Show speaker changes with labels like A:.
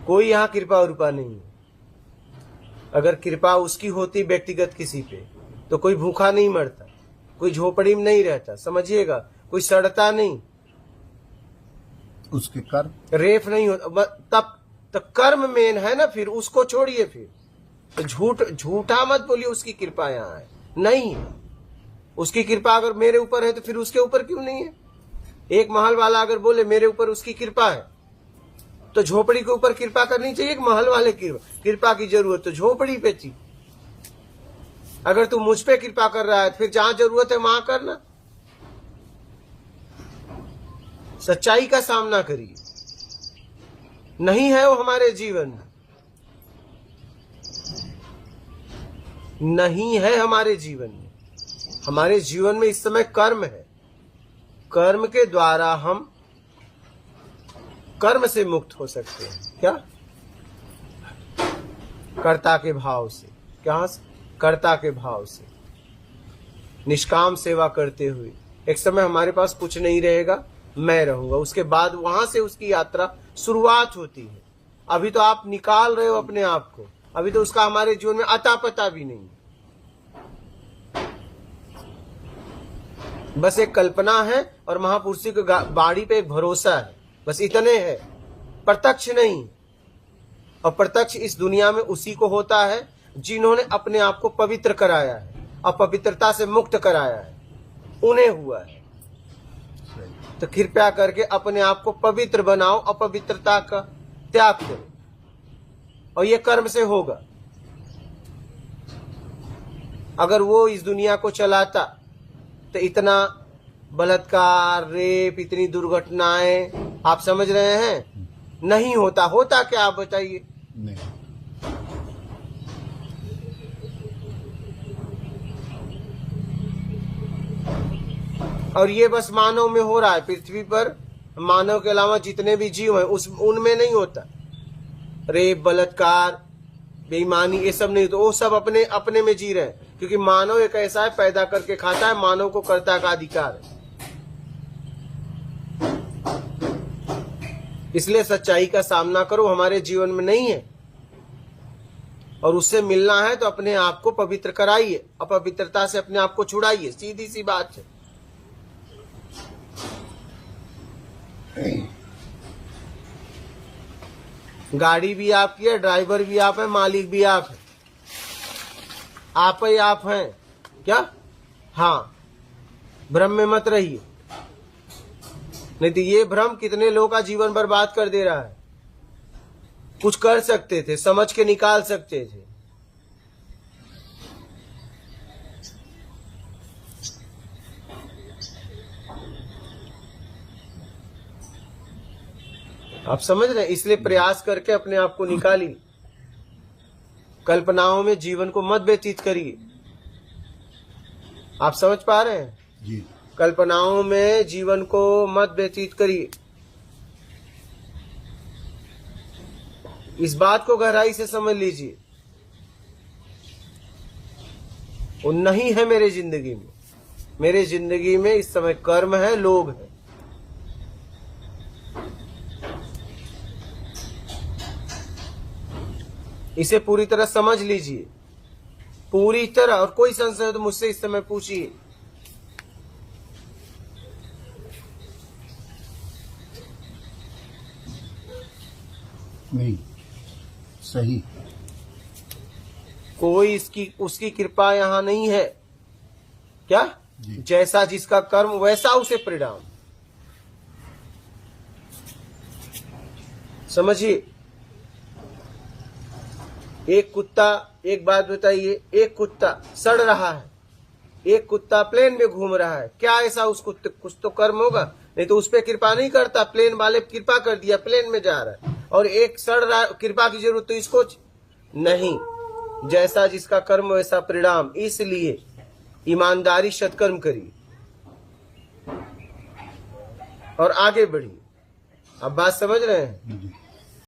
A: कोई यहाँ कृपा उरूपा नहीं है। अगर कृपा उसकी होती व्यक्तिगत किसी पे तो कोई भूखा नहीं मरता, कोई झोपड़ी में नहीं रहता, समझिएगा, कोई सड़ता नहीं,
B: उसके कर्म
A: रेप नहीं होता। तब तो कर्म मेन है ना, फिर उसको छोड़िए। फिर तो झूठा मत बोलिए उसकी कृपा यहाँ है, नहीं है। उसकी कृपा अगर मेरे ऊपर है तो फिर उसके ऊपर क्यों नहीं है? एक महल वाला अगर बोले मेरे ऊपर उसकी कृपा है तो झोपड़ी के ऊपर कृपा करनी चाहिए। एक महल वाले की कृपा की जरूरत तो झोपड़ी पे थी। अगर तू मुझ पे कृपा कर रहा है तो फिर जहां जरूरत है वहां करना। सच्चाई का सामना करिए। नहीं है वो हमारे जीवन में, नहीं है हमारे जीवन में। हमारे जीवन में इस समय कर्म है। कर्म के द्वारा हम कर्म से मुक्त हो सकते हैं। क्या? कर्ता के भाव से। क्या? कर्ता के भाव से निष्काम सेवा करते हुए। एक समय हमारे पास कुछ नहीं रहेगा, मैं रहूंगा, उसके बाद वहां से उसकी यात्रा शुरुआत होती है। अभी तो आप निकाल रहे हो अपने आप को, अभी तो उसका हमारे जीवन में अता पता भी नहीं। बस एक कल्पना है और महापुरुषों की बाड़ी पे एक भरोसा है, बस इतने है। प्रत्यक्ष नहीं। और प्रत्यक्ष इस दुनिया में उसी को होता है जिन्होंने अपने आप को पवित्र कराया है, अपवित्रता से मुक्त कराया है, उन्हें हुआ है। तो कृपया करके अपने आप को पवित्र बनाओ, अपवित्रता का त्याग करो, और ये कर्म से होगा। अगर वो इस दुनिया को चलाता तो इतना बलात्कार, रेप, इतनी दुर्घटनाएं, आप समझ रहे हैं, नहीं होता। होता क्या, आप बताइए?
B: नहीं।
A: और ये बस मानव में हो रहा है। पृथ्वी पर मानव के अलावा जितने भी जीव हैं उनमें नहीं होता। रेप, बलात्कार, बेईमानी, ये सब नहीं। तो वो सब अपने अपने में जी रहे हैं, क्योंकि मानव एक ऐसा है, पैदा करके खाता है। मानव को कर्ता का अधिकार है। इसलिए सच्चाई का सामना करो, हमारे जीवन में नहीं है और उससे मिलना है तो अपने आप को पवित्र कराइए, अपवित्रता से अपने आप को छुड़ाइए। सीधी सी बात है। गाड़ी भी आपकी है, ड्राइवर भी आप है, मालिक भी आप है, आप ही आप हैं। क्या? हाँ, भ्रम में मत रहिए, नहीं तो ये भ्रम कितने लोगों का जीवन बर्बाद कर दे रहा है। कुछ कर सकते थे, समझ के निकाल सकते थे। आप समझ रहे हैं? इसलिए प्रयास करके अपने आप को निकालिए। कल्पनाओं में जीवन को मत व्यतीत करिए। आप समझ पा रहे हैं?
B: जी।
A: कल्पनाओं में जीवन को मत व्यतीत करिए। इस बात को गहराई से समझ लीजिए। वो नहीं है मेरे जिंदगी में। मेरे जिंदगी में इस समय कर्म है, लोभ है। इसे पूरी तरह समझ लीजिए, पूरी तरह। और कोई संशय हो तो मुझसे इस समय पूछिए।
B: नहीं, सही।
A: कोई उसकी कृपा यहां नहीं है। क्या? जैसा जिसका कर्म वैसा उसे परिणाम। समझिए। एक कुत्ता, एक बात बताइए, एक कुत्ता सड़ रहा है, एक कुत्ता प्लेन में घूम रहा है, क्या ऐसा उस कुत्ते कुछ तो कर्म होगा? नहीं तो उस पर कृपा नहीं करता। प्लेन वाले कृपा कर दिया, प्लेन में जा रहा है। और एक सड़ रहा, कृपा की जरूरत तो इसको नहीं। जैसा जिसका कर्म वैसा परिणाम। इसलिए ईमानदारी सत्कर्म करिए और आगे बढ़िए। अब बात समझ रहे हैं?